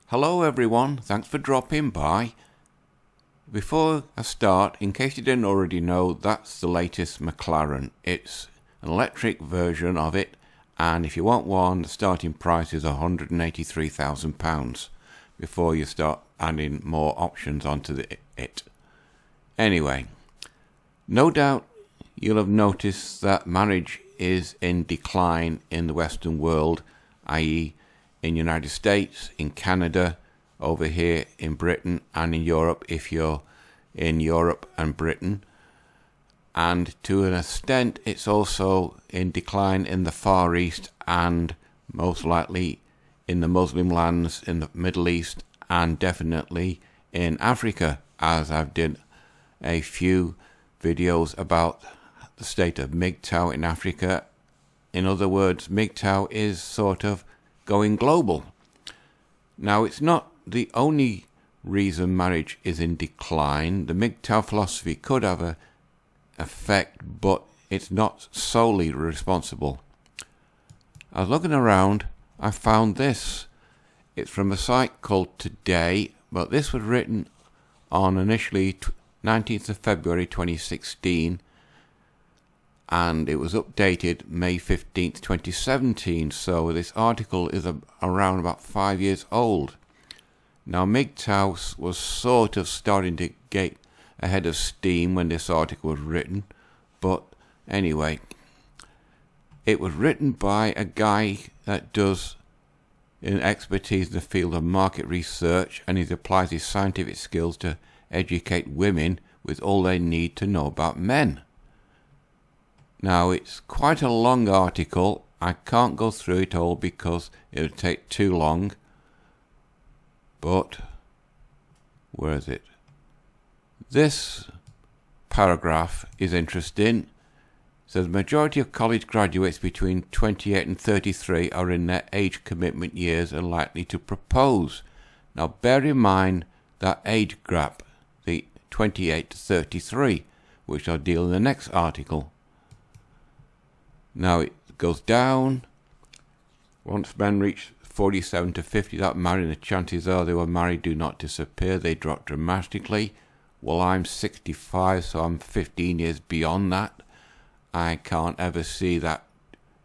Hello everyone, thanks for dropping by. Before I start, in case you didn't already know, that's the latest McLaren. It's an electric version of it, and if you want one, the starting price is £183,000 before you start adding more options onto it. Anyway, no doubt you'll have noticed that marriage is in decline in the Western world, i.e. in the United States, in Canada, over here in Britain, and in Europe if you're in Europe and Britain. And to an extent it's also in decline in the Far East and most likely in the Muslim lands in the Middle East and definitely in Africa, as I've did a few videos about the state of MGTOW in Africa. In other words, MGTOW is sort of going global. Now, it's not the only reason marriage is in decline. The MGTOW philosophy could have an effect, but it's not solely responsible. I was looking around, I found this. It's from a site called Today, but this was written on initially 19th of February 2016, and it was updated May 15th, 2017, so this article is around about 5 years old. Now, MGTOW was sort of starting to get ahead of steam when this article was written, but anyway, it was written by a guy that does an expertise in the field of market research, and he applies his scientific skills to educate women with all they need to know about men. Now, it's quite a long article. I can't go through it all because it would take too long. But, where is it? This paragraph is interesting. It says, the majority of college graduates between 28 and 33 are in their age commitment years and likely to propose. Now, bear in mind that age gap, the 28 to 33, which I'll deal in the next article. Now it goes down. Once men reach 47 to 50 that married, the chances are they were married do not disappear, they drop dramatically. Well, I'm 65, so I'm 15 years beyond that. I can't ever see that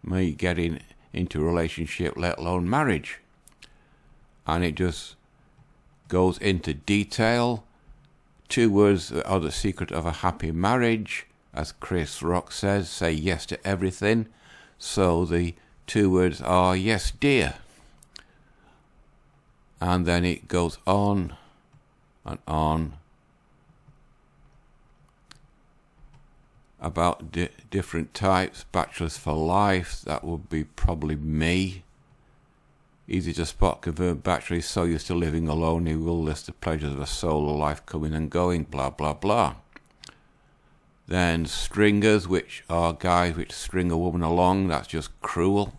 me getting into a relationship, let alone marriage. And it just goes into detail. 2 words are the secret of a happy marriage. As Chris Rock says, say yes to everything. So the 2 words are yes, dear. And then it goes on and on about different types. Bachelors for life, that would be probably me. Easy to spot, confirmed bachelor is so used to living alone, he will list the pleasures of a solo life coming and going, blah, blah, blah. Then stringers, which are guys which string a woman along. That's just cruel.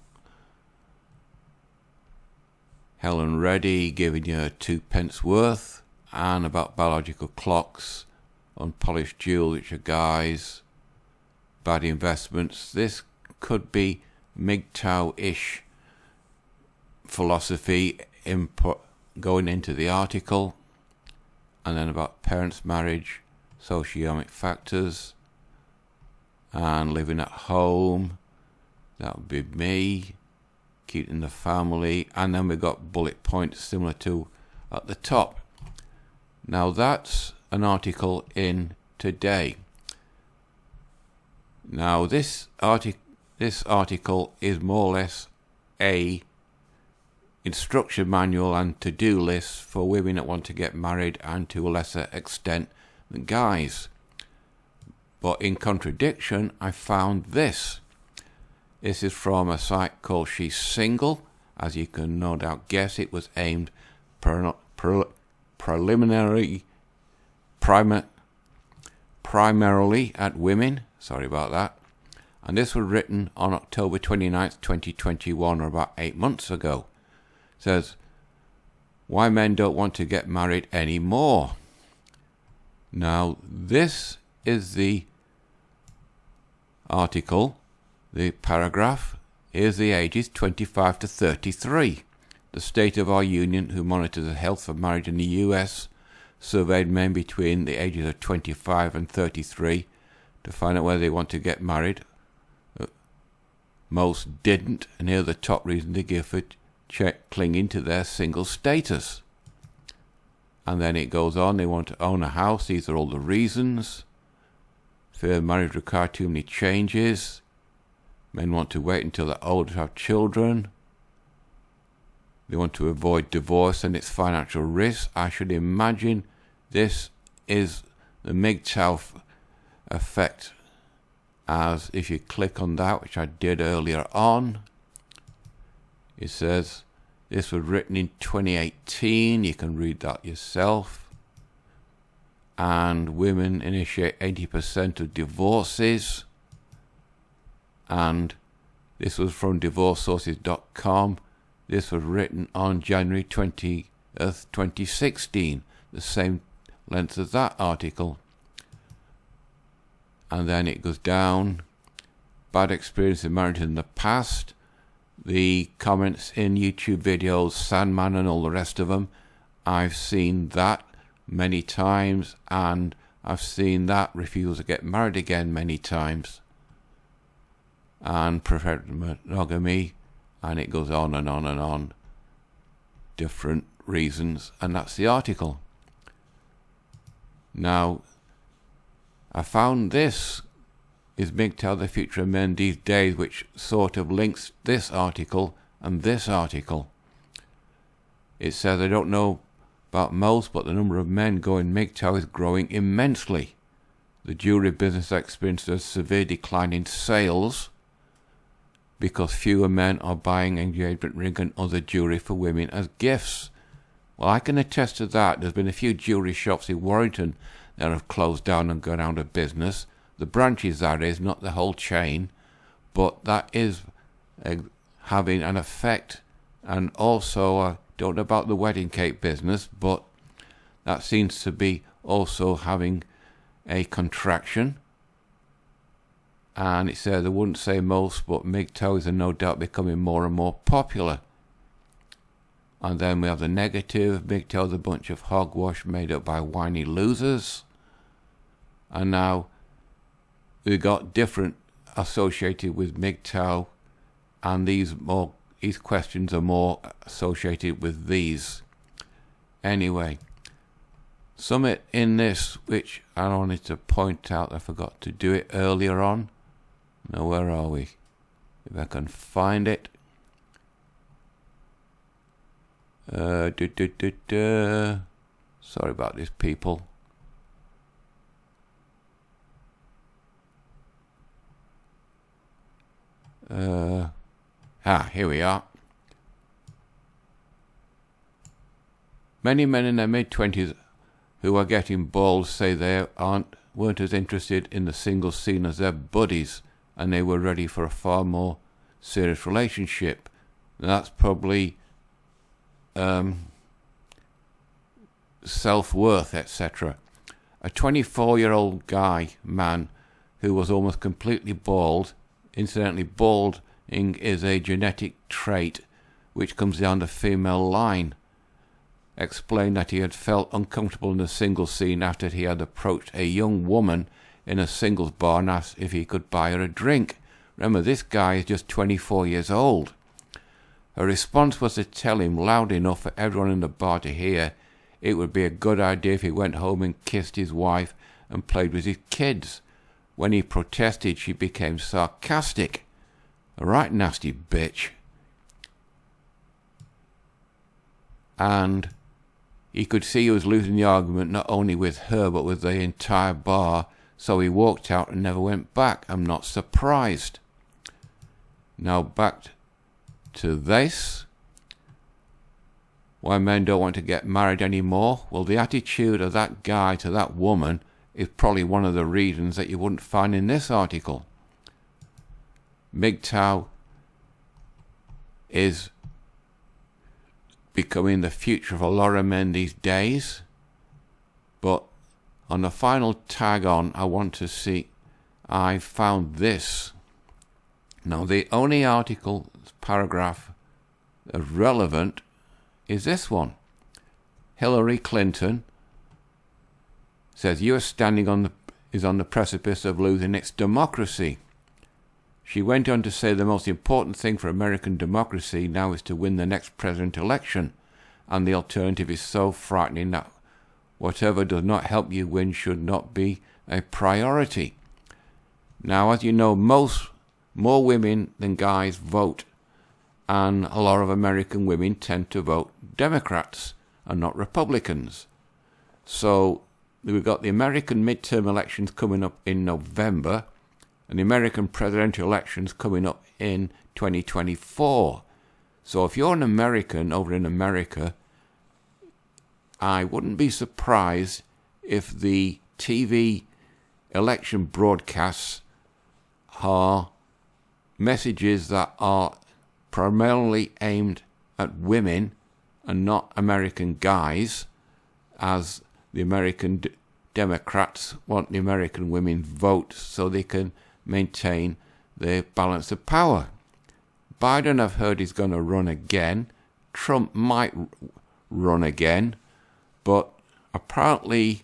Helen Reddy giving you 2 pence worth. And about biological clocks. Unpolished jewels, which are guys. Bad investments. This could be MGTOW-ish philosophy input going into the article. And then about parents' marriage, socioeconomic factors, and living at home, that would be me, keeping the family, and then we've got bullet points similar to at the top. Now that's an article in Today. Now this article is more or less a instruction manual and to-do list for women that want to get married, and to a lesser extent than guys. But in contradiction, I found this. This is from a site called She's Single. As you can no doubt guess, it was aimed primarily at women. Sorry about that. And this was written on October 29th, 2021, or about 8 months ago. It says, why men don't want to get married anymore. Now, this is the article, the paragraph. Here's the ages, 25 to 33. the State of Our Union, who monitors the health of marriage in the US, surveyed men between the ages of 25 and 33 to find out whether they want to get married. Most didn't, and here are the top reasons they give for clinging to their single status. And then it goes on, they want to own a house, these are all the reasons. Fear marriage requires too many changes. Men want to wait until they're old to have children. They want to avoid divorce and its financial risks. I should imagine this is the MGTOW effect, as if you click on that, which I did earlier on, it says this was written in 2018. You can read that yourself. And women initiate 80% of divorces. And this was from divorcesources.com. This was written on January 20th, 2016, the same length as that article. And then it goes down. Bad experience in marriage in the past. The comments in YouTube videos, Sandman and all the rest of them. I've seen that many times, and I've seen that refuse to get married again many times. And prefer monogamy, and it goes on and on and on. Different reasons, and that's the article. Now, I found this is MGTOW, the future of men these days, which sort of links this article and this article. It says, I don't know about most, but the number of men going MGTOW is growing immensely. The jewelry business experienced a severe decline in sales because fewer men are buying engagement ring and other jewelry for women as gifts. Well, I can attest to that. There's been a few jewelry shops in Warrington that have closed down and gone out of business. The branches, that is, not the whole chain, but that is having an effect. And also, I don't know about the wedding cake business, but that seems to be also having a contraction. And it says, I wouldn't say most, but MGTOWs are no doubt becoming more and more popular. And then we have the negative. MGTOW is a bunch of hogwash made up by whiny losers. And now we've got different associated with MGTOW, and these questions are more associated with these. Anyway, something in this which I wanted to point out, I forgot to do it earlier on. Now, where are we? If I can find it. Sorry about this, people. Here we are. Many men in their mid-20s who are getting bald say they weren't as interested in the single scene as their buddies, and they were ready for a far more serious relationship. And that's probably self-worth, etc. A 24-year-old man who was almost completely bald. Incidentally, balding is a genetic trait which comes down the female line. Explained that he had felt uncomfortable in the single scene after he had approached a young woman in a singles bar and asked if he could buy her a drink. Remember, this guy is just 24 years old. Her response was to tell him loud enough for everyone in the bar to hear it would be a good idea if he went home and kissed his wife and played with his kids. When he protested, she became sarcastic. A right nasty bitch. And he could see he was losing the argument not only with her but with the entire bar, so he walked out and never went back. I'm not surprised. Now back to this. Why men don't want to get married anymore? Well, the attitude of that guy to that woman is probably one of the reasons that you wouldn't find in this article. MGTOW is becoming the future of a lot of men these days. But on the final tag on, I want to see, I found this. Now, the only article, paragraph, relevant is this one. Hillary Clinton says U.S. standing is on the precipice of losing its democracy. She went on to say the most important thing for American democracy now is to win the next president election, and the alternative is so frightening that whatever does not help you win should not be a priority. Now, as you know, more women than guys vote, and a lot of American women tend to vote Democrats and not Republicans. So we've got the American midterm elections coming up in November, and the American presidential elections coming up in 2024. So if you're an American over in America, I wouldn't be surprised if the TV election broadcasts are messages that are primarily aimed at women and not American guys, as the American Democrats want the American women vote so they can maintain their balance of power. Biden, I've heard, is going to run again. Trump might run again, but apparently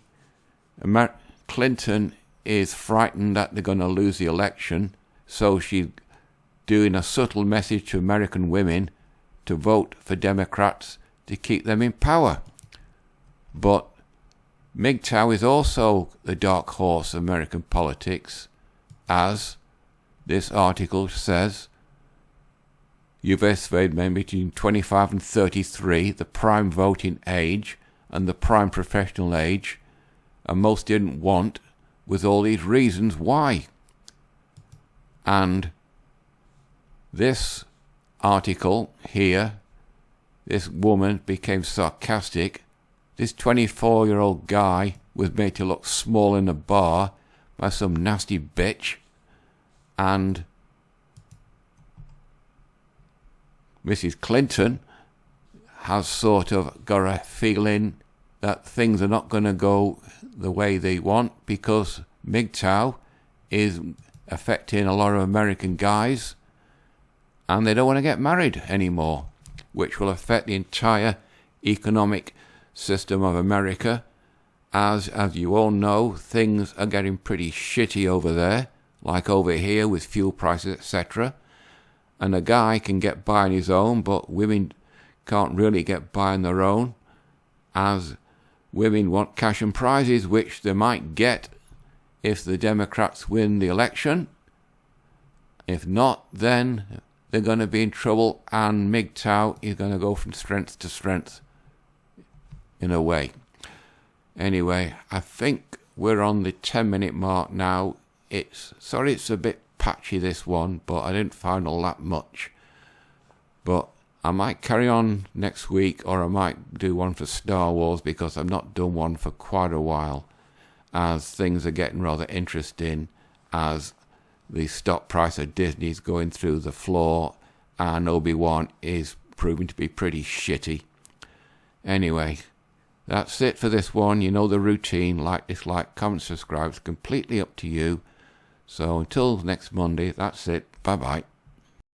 Clinton is frightened that they're going to lose the election, so she's doing a subtle message to American women to vote for Democrats to keep them in power. But MGTOW is also the dark horse of American politics, as this article says. US men between 25 and 33, the prime voting age and the prime professional age, and most didn't want, with all these reasons why. And this article here, this woman became sarcastic. This 24-year-old guy was made to look small in a bar by some nasty bitch, and Mrs. Clinton has sort of got a feeling that things are not going to go the way they want because MGTOW is affecting a lot of American guys, and they don't want to get married anymore, which will affect the entire economic system of America. As you all know, things are getting pretty shitty over there, like over here with fuel prices, etc. And a guy can get by on his own, but women can't really get by on their own, as women want cash and prizes, which they might get if the Democrats win the election. If not, then they're going to be in trouble, and MGTOW is going to go from strength to strength, in a way. Anyway, I think we're on the 10-minute mark now. It's a bit patchy, this one, but I didn't find all that much. But I might carry on next week, or I might do one for Star Wars, because I've not done one for quite a while, as things are getting rather interesting, as the stock price of Disney is going through the floor, and Obi-Wan is proving to be pretty shitty. Anyway, that's it for this one. You know the routine. Like, dislike, comment, subscribe. It's completely up to you. So until next Monday, that's it. Bye-bye.